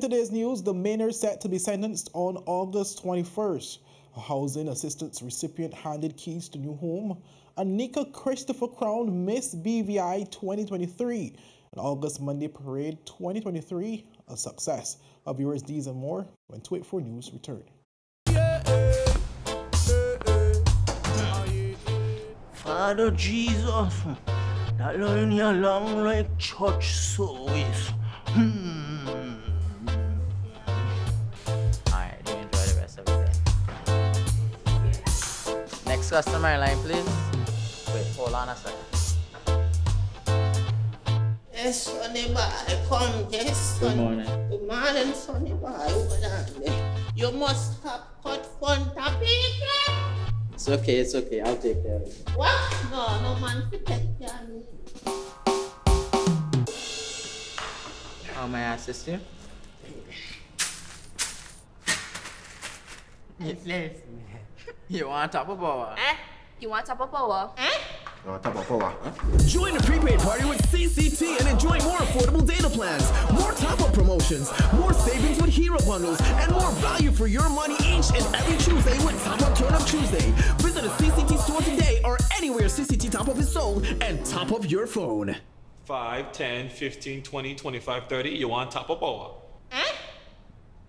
today's news, the Maynards set to be sentenced on August 21st. A housing assistance recipient handed keys to new home. ANIKA Christopher crowned Miss BVI 2023. An August Monday Parade 2023, a success. Our viewers, these and more when 284 News return. Father Jesus, that line here long like church service. Alright, do enjoy the rest of the day. Next customer line, please. Wait, hold on a second. Yes, Sonny boy, come, yes, son. Good morning. Good morning, Sonny boy. Hold on there. You must have cut front of people. It's okay, I'll take care of it. What? No man to take care of me. How may I assist you? You want top of power? You want top of power? Join the prepaid party with CCT and enjoy more affordable data plans, more top-up promotions, more savings with hero bundles, and more value for your money each and every Tuesday with Top Up Turn Up Tuesday. Visit a CCT store today or anywhere CCT Top Up is sold and top up your phone. 5, 10, 15, 20, 25, 30. You want top of power?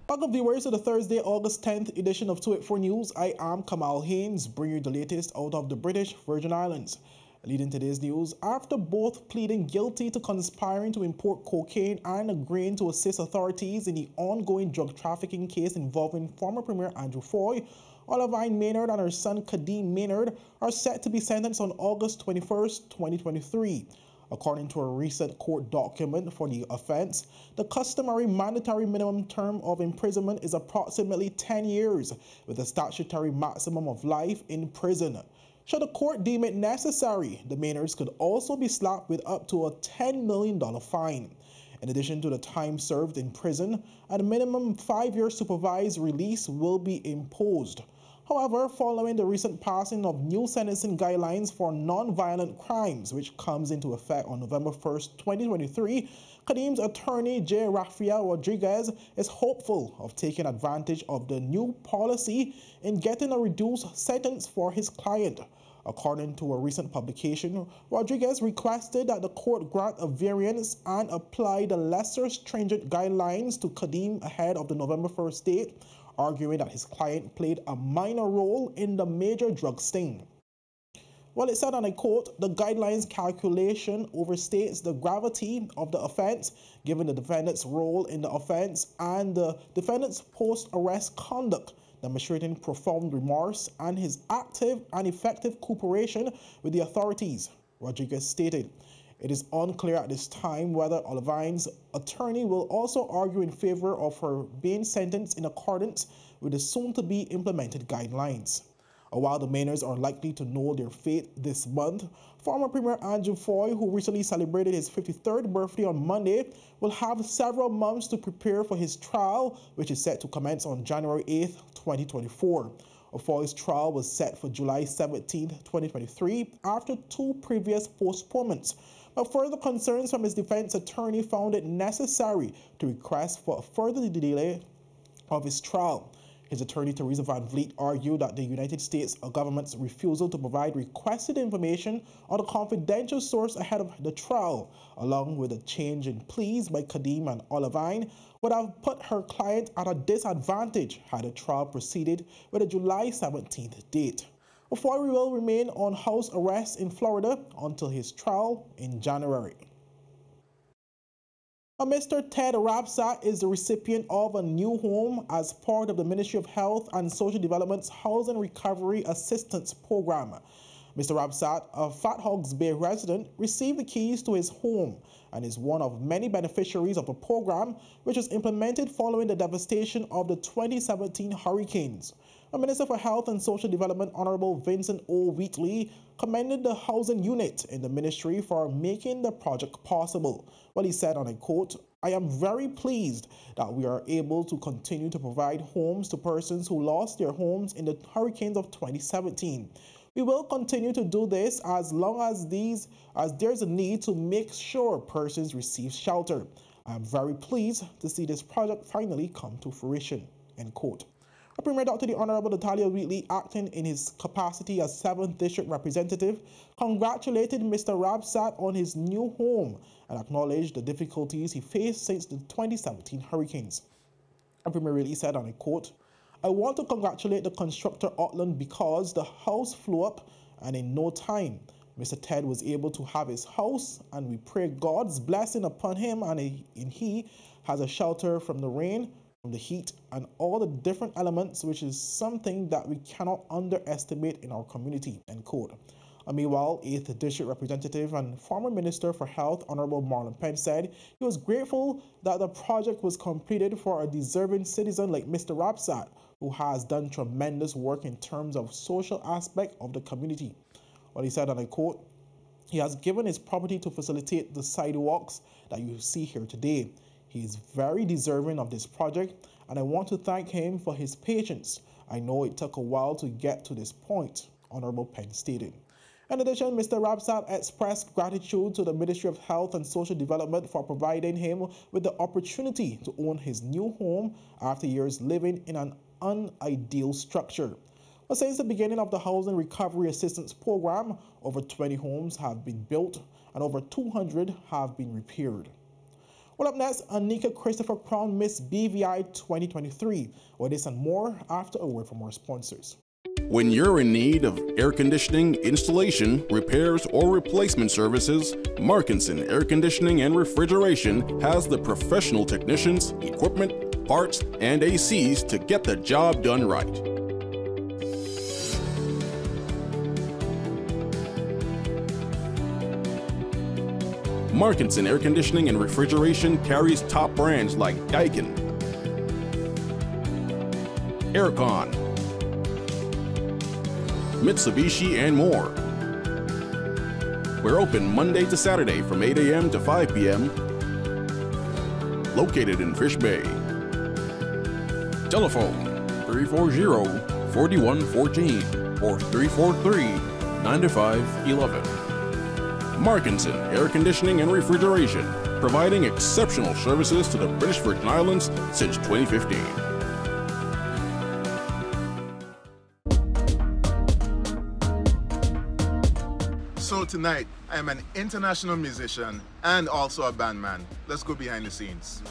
Welcome viewers to the Thursday, August 10th edition of 284 News. I am Kamal Haynes, bringing you the latest out of the British Virgin Islands. Leading today's news, after both pleading guilty to conspiring to import cocaine and agreeing to assist authorities in the ongoing drug trafficking case involving former Premier Andrew Foy, Olivine Maynard and her son Kadeem Maynard are set to be sentenced on August 21st, 2023. According to a recent court document for the offense, the customary mandatory minimum term of imprisonment is approximately 10 years, with a statutory maximum of life in prison. Should the court deem it necessary, the Maynards could also be slapped with up to a $10 million fine. In addition to the time served in prison, a minimum 5-year supervised release will be imposed. However, following the recent passing of new sentencing guidelines for non-violent crimes, which comes into effect on November 1st, 2023, Kadeem's attorney, J. Rafael Rodriguez, is hopeful of taking advantage of the new policy in getting a reduced sentence for his client. According to a recent publication, Rodriguez requested that the court grant a variance and apply the lesser stringent guidelines to Kadeem ahead of the November 1st date, arguing that his client played a minor role in the major drug sting. Well, it said, and I quote, "The guidelines calculation overstates the gravity of the offense, given the defendant's role in the offense and the defendant's post-arrest conduct, demonstrating profound remorse and his active and effective cooperation with the authorities," Rodriguez stated. It is unclear at this time whether Olivine's attorney will also argue in favor of her being sentenced in accordance with the soon-to-be implemented guidelines. While the Maynards are likely to know their fate this month, former Premier Andrew Foy, who recently celebrated his 53rd birthday on Monday, will have several months to prepare for his trial, which is set to commence on January 8th, 2024. Foy's trial was set for July 17, 2023, after 2 previous postponements. But further concerns from his defense attorney found it necessary to request for a further delay of his trial. His attorney, Teresa Van Vliet, argued that the United States government's refusal to provide requested information on a confidential source ahead of the trial, along with a change in pleas by Kadeem and Olivine, would have put her client at a disadvantage had the trial proceeded with a July 17th date. Foy will remain on house arrest in Florida until his trial in January. Mr. Ted Rapsat is the recipient of a new home as part of the Ministry of Health and Social Development's Housing Recovery Assistance Program. Mr. Rapsat, a Fat Hogs Bay resident, received the keys to his home and is one of many beneficiaries of a program which was implemented following the devastation of the 2017 hurricanes. The Minister for Health and Social Development, Honorable Vincent O. Wheatley, commended the housing unit in the ministry for making the project possible. Well, he said, and I quote, "I am very pleased that we are able to continue to provide homes to persons who lost their homes in the hurricanes of 2017. We will continue to do this as long as there's a need to make sure persons receive shelter. I am very pleased to see this project finally come to fruition, end quote. A Premier Dr. the Honorable Natalia Wheatley, acting in his capacity as 7th District Representative, congratulated Mr. Rabsat on his new home and acknowledged the difficulties he faced since the 2017 hurricanes. A Premier Wheatley said, and I quote, "I want to congratulate the constructor Auckland because the house flew up and in no time, Mr. Ted was able to have his house, and we pray God's blessing upon him and he has a shelter from the rain, from the heat, and all the different elements, which is something that we cannot underestimate in our community," end quote. Meanwhile, 8th District Representative and former Minister for Health, Honorable Marlon Penn, said he was grateful that the project was completed for a deserving citizen like Mr. Rabsat, who has done tremendous work in terms of social aspect of the community. Well, he said, and I quote, "He has given his property to facilitate the sidewalks that you see here today. He is very deserving of this project, and I want to thank him for his patience. I know it took a while to get to this point," Honorable Penn stated. In addition, Mr. Rabsat expressed gratitude to the Ministry of Health and Social Development for providing him with the opportunity to own his new home after years living in an unideal structure. But since the beginning of the Housing Recovery Assistance Program, over 20 homes have been built and over 200 have been repaired. Well, up next, ANIKA Christopher crowned Miss BVI 2023. Well, this and more after a word from our sponsors. When you're in need of air conditioning, installation, repairs, or replacement services, Markinson Air Conditioning and Refrigeration has the professional technicians, equipment, parts, and ACs to get the job done right. Markinson Air Conditioning and Refrigeration carries top brands like Daikin, Aircon, Mitsubishi, and more. We're open Monday to Saturday from 8 a.m. to 5 p.m. Located in Fish Bay. Telephone 340-4114 or 343-9511. Markinson Air Conditioning and Refrigeration, providing exceptional services to the British Virgin Islands since 2015. So tonight, I am an international musician and also a bandman. Let's go behind the scenes.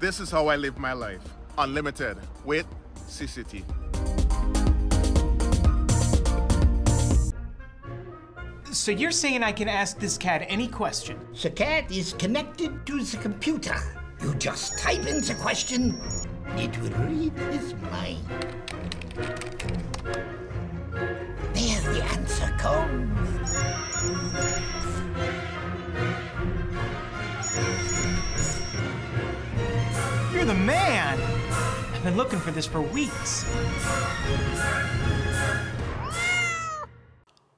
This is how I live my life. Unlimited with CCT. So you're saying I can ask this cat any question? The cat is connected to the computer. You just type in the question, it will read his mind. There the answer comes. You're the man! I've been looking for this for weeks.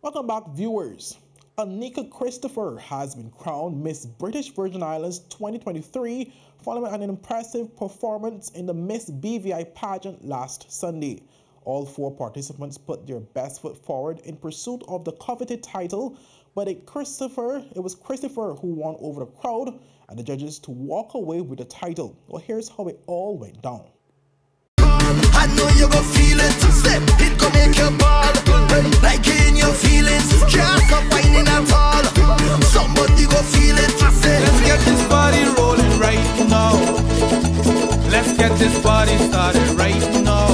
Welcome back, viewers. ANIKA Christopher has been crowned Miss British Virgin Islands 2023 following an impressive performance in the Miss BVI pageant last Sunday. All 4 participants put their best foot forward in pursuit of the coveted title, but it was Christopher who won over the crowd and the judges to walk away with the title. Well, here's how it all went down. I know you gon' feel it. Step, it gon' make you ball. Like in your feelings, can't stop whining at all. Somebody gon' feel it. Let's get this party rolling right now. Let's get this party started right now.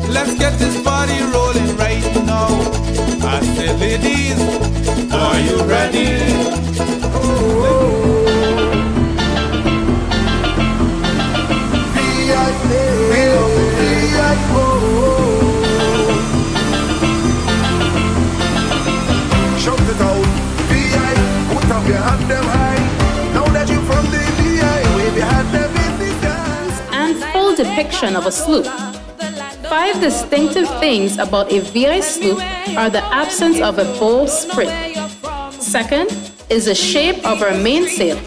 Let's get this party rolling right now. I said, ladies, are you ready? Shout it out, VI, put up your hand them high. Now that you from the VI, depiction of a sloop. 5 distinctive things about a VI sloop are the absence of a bowsprit. Second is the shape of our mainsail.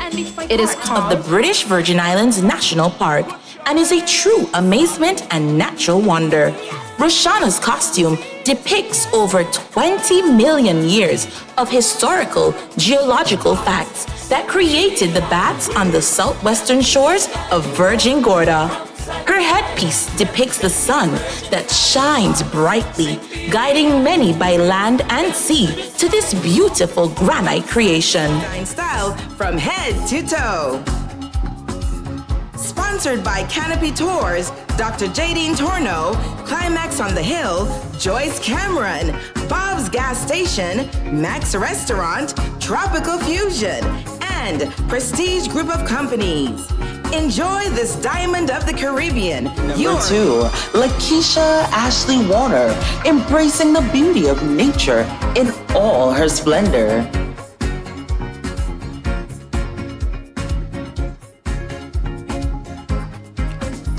It is of the British Virgin Islands National Park and is a true amazement and natural wonder. Roshana's costume depicts over 20 million years of historical geological facts that created the bats on the southwestern shores of Virgin Gorda. Her headpiece depicts the sun that shines brightly, guiding many by land and sea to this beautiful granite creation. Style from head to toe. Sponsored by Canopy Tours, Dr. Jadine Torno, Climax on the Hill, Joyce Cameron, Bob's Gas Station, Max Restaurant, Tropical Fusion, and Prestige Group of Companies. Enjoy this diamond of the Caribbean. Number 2, Lakeisha Ashley Warner, embracing the beauty of nature in all her splendor.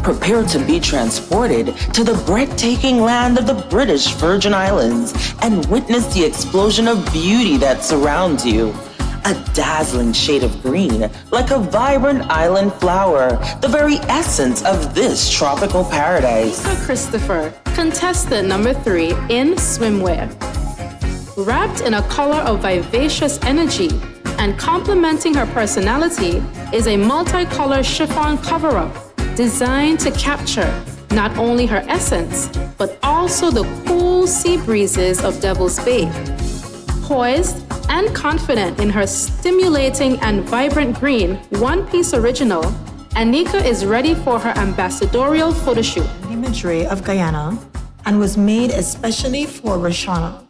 Prepare to be transported to the breathtaking land of the British Virgin Islands and witness the explosion of beauty that surrounds you. A dazzling shade of green, like a vibrant island flower, the very essence of this tropical paradise. Christopher, contestant number 3 in swimwear. Wrapped in a color of vivacious energy and complementing her personality is a multicolor chiffon cover-up designed to capture not only her essence, but also the cool sea breezes of Devil's Bay. Poised and confident in her stimulating and vibrant green one-piece original, ANIKA is ready for her ambassadorial photoshoot. Imagery of Guyana and was made especially for Roshana.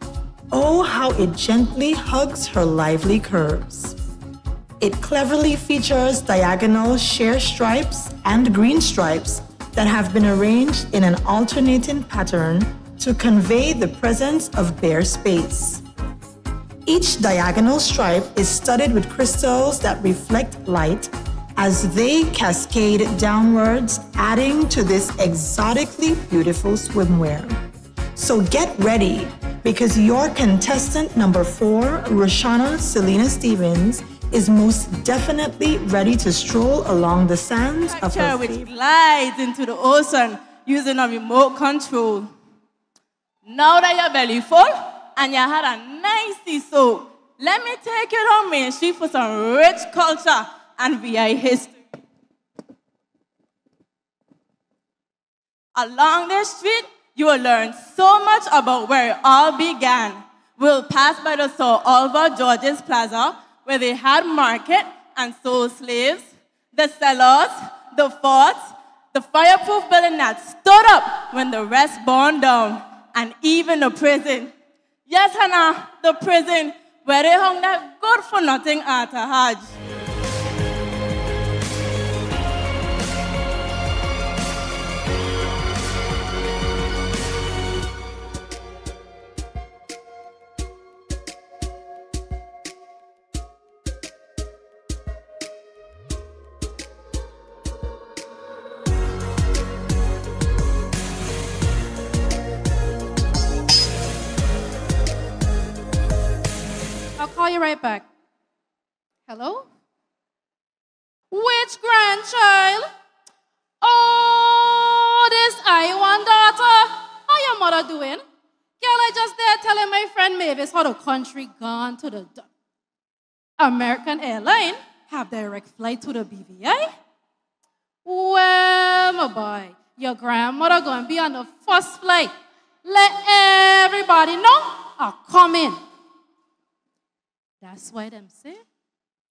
Oh, how it gently hugs her lively curves. It cleverly features diagonal sheer stripes and green stripes that have been arranged in an alternating pattern to convey the presence of bare space. Each diagonal stripe is studded with crystals that reflect light as they cascade downwards, adding to this exotically beautiful swimwear. So get ready, because your contestant number 4, Roshana Selena Stevens, is most definitely ready to stroll along the sands of her which glides into the ocean using a remote control. Now that you're belly full and you had a nice sea soak, let me take you down Main Street for some rich culture and VI history. Along this street, you will learn so much about where it all began. We'll pass by the Sir Oliver George's Plaza, where they had market and sold slaves, the cellars, the forts, the fireproof building that stood up when the rest burned down, and even the prison. Yes, Hannah, the prison where they hung that good-for-nothing Arthur Hodge. I'll call you right back. Hello? Which grandchild? Oh, this I1 daughter. How your mother doing? Girl, I just there telling my friend Mavis how the country gone to the American Airline have direct flight to the BVI. Well, my boy, your grandmother gonna be on the first flight. Let everybody know I'll come in. That's why them say,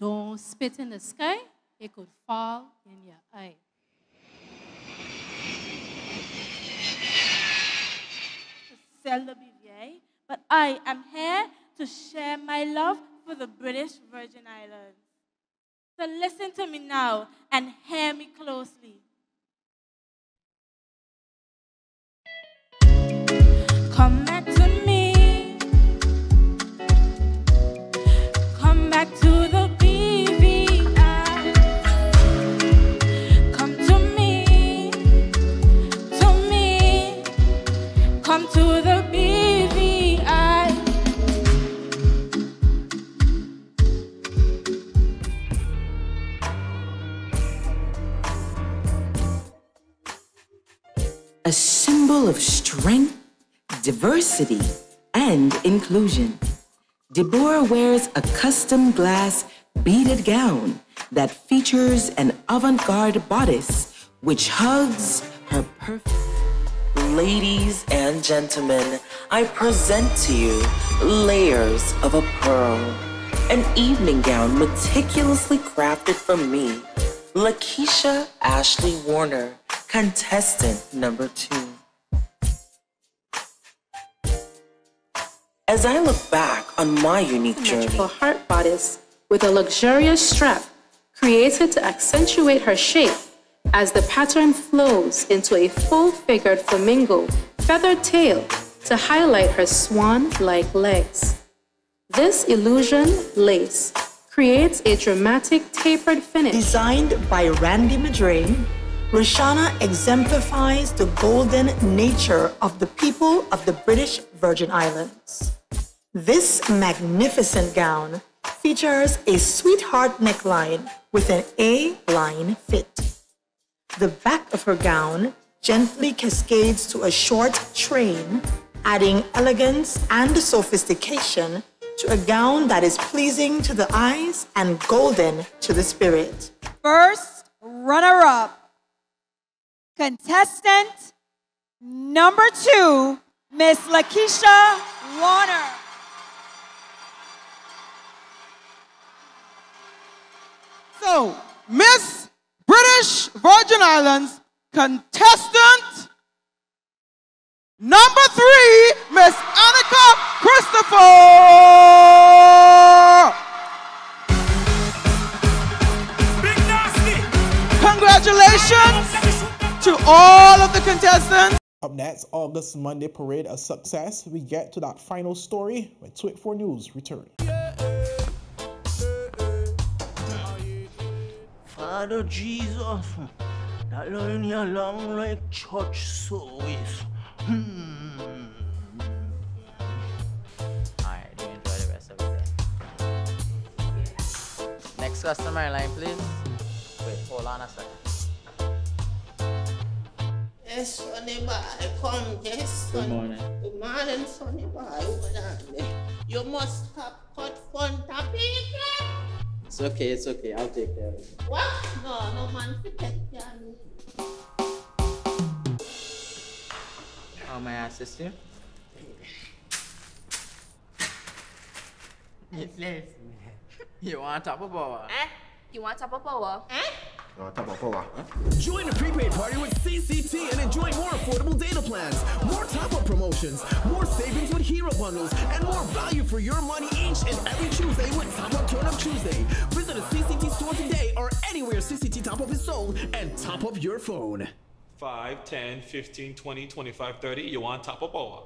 don't spit in the sky, it could fall in your eye. To sell the BVA, but I am here to share my love for the British Virgin Islands. So listen to me now and hear me closely. Come back to me. Come back to the BVI. Come to me. symbol of strength, diversity, and inclusion. Deborah wears a custom glass beaded gown that features an avant-garde bodice which hugs her perfect. Ladies and gentlemen, I present to you Layers of a Pearl, an evening gown meticulously crafted for me, Lakeisha Ashley Warner, contestant number 2. As I look back on my unique journey, Symmetrical heart bodice with a luxurious strap created to accentuate her shape as the pattern flows into a full-figured flamingo feathered tail to highlight her swan-like legs. This illusion lace creates a dramatic tapered finish. Designed by Randy Madray, Roshana exemplifies the golden nature of the people of the British Virgin Islands. This magnificent gown features a sweetheart neckline with an A-line fit. The back of her gown gently cascades to a short train, adding elegance and sophistication to a gown that is pleasing to the eyes and golden to the spirit. First runner-up, contestant number 2, Miss Lakeisha Warner. So, Miss British Virgin Islands contestant number 3, Miss ANIKA Christopher. Big nasty. Congratulations to all of the contestants. Up next, August Monday Parade a success. We get to that final story when 284 News return. Father Jesus, that line here long like church service. Alright, do enjoy the rest of the day. Next customer line, please. Wait, hold on a second. Yes, Sonny boy, come, yes, Good Sonny. morning. Good morning, Sonny boy. Hold on there. You must have cut front of people. It's okay, I'll take care of it. What? No man, forget you. How may I assist you? You want top of power? You want top of power? Join the prepaid party with CCT and enjoy more affordable data plans, more top-up promotions, more savings with hero bundles, and more value for your money each and every Tuesday with Top Up Turn Up Tuesday. Visit a CCT store today or anywhere CCT Top Up is sold and top up your phone. 5, 10, 15, 20, 25, 30. You want top of power?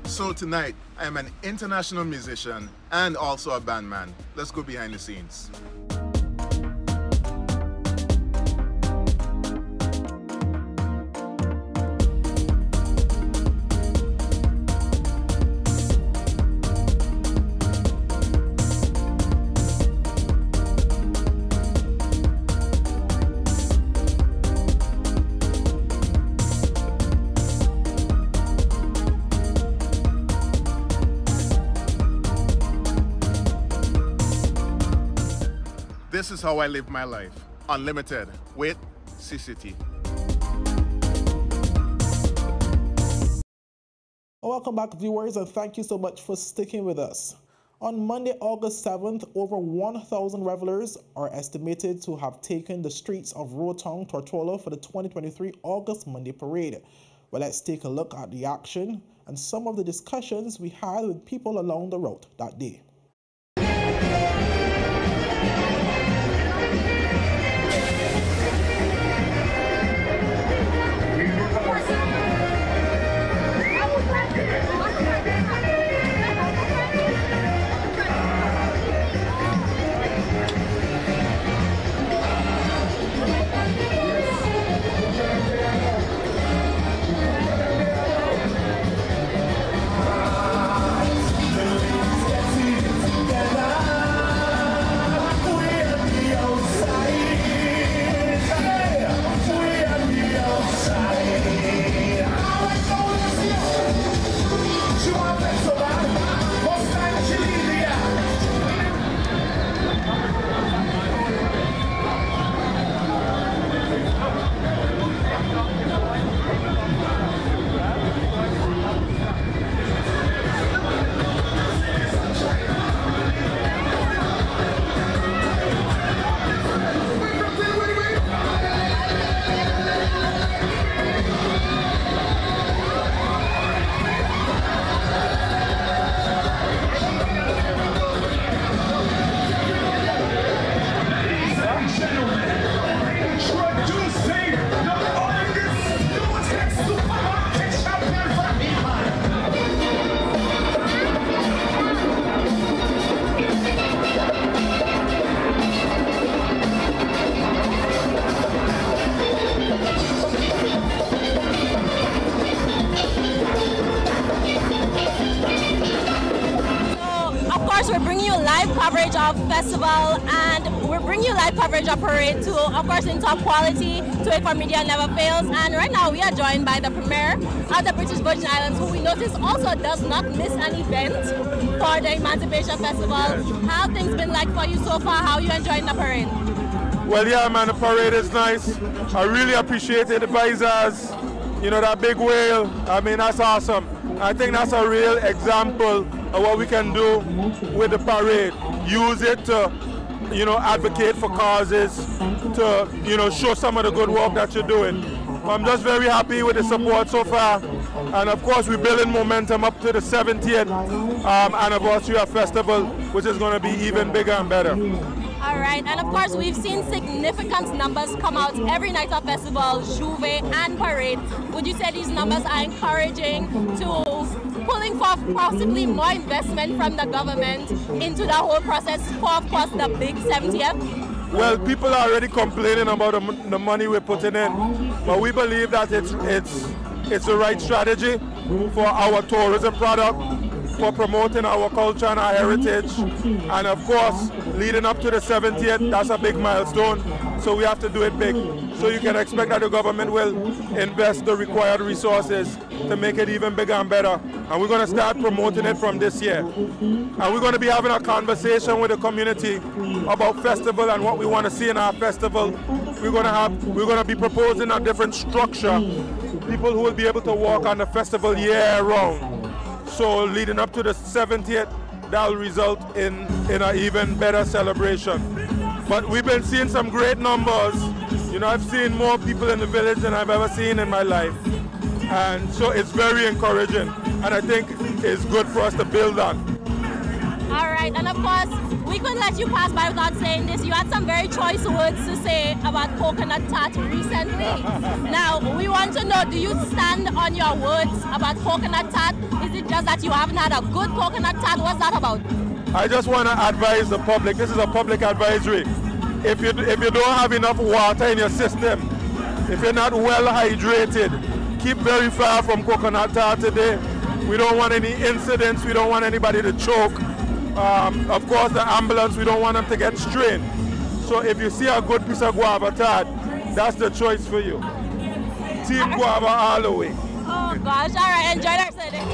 So tonight, I am an international musician and also a bandman. Let's go behind the scenes. This is how I live my life. Unlimited with CCT. Welcome back, viewers, and thank you so much for sticking with us. On Monday, August 7th, over 1,000 revelers are estimated to have taken the streets of Roetown, Tortola for the 2023 August Monday Parade. Well, let's take a look at the action and some of the discussions we had with people along the route that day. coverage of festival, and we're bringing you live coverage of parade too. Of course, in top quality, 284 Media never fails. And right now we are joined by the Premier of the British Virgin Islands, who we notice also does not miss an event for the Emancipation Festival. How have things been like for you so far? How are you enjoying the parade? Well, yeah, man, the parade is nice. I really appreciated the visors. You know, that big whale. I mean, that's awesome. I think that's a real example of what we can do with the parade. Use it to, you know, advocate for causes, to, you know, show some of the good work that you're doing. I'm just very happy with the support so far. And of course, we're building momentum up to the 70th anniversary of festival, which is going to be even bigger and better. All right, and of course, we've seen significant numbers come out every night of festival, Juve and parade. Would you say these numbers are encouraging to pulling for possibly more investment from the government into the whole process for, of course, the big 70th? Well, people are already complaining about the money we're putting in, but we believe that it's the right strategy for our tourism product, for promoting our culture and our heritage, and of course, leading up to the 70th, that's a big milestone, so we have to do it big. So you can expect that the government will invest the required resources to make it even bigger and better, and we're going to start promoting it from this year. And we're going to be having a conversation with the community about festival and what we want to see in our festival. We're going to be proposing a different structure, people who will be able to walk on the festival year round. So leading up to the 70th, that will result in an even better celebration. But we've been seeing some great numbers. You know, I've seen more people in the village than I've ever seen in my life. And so it's very encouraging. And I think it's good for us to build on. All right, and of course, we couldn't let you pass by without saying this. You had some very choice words to say about coconut tart recently. Now, we want to know, do you stand on your words about coconut tart? Is it just that you haven't had a good coconut tart? What's that about? I just want to advise the public. This is a public advisory. If you don't have enough water in your system, if you're not well hydrated, keep very far from coconut tart today. We don't want any incidents. We don't want anybody to choke. Of course, the ambulance, we don't want them to get strained. So if you see a good piece of guava tart, that's the choice for you. Team guava all the way. Oh gosh, all right, enjoy our setting.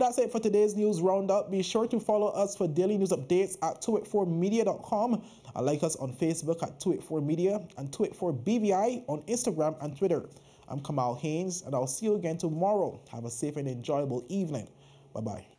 that's it for today's news roundup. Be sure to follow us for daily news updates at 284media.com and like us on Facebook at 284media and 284BVI on Instagram and Twitter. I'm Kamal Haynes, and I'll see you again tomorrow. Have a safe and enjoyable evening. Bye-bye.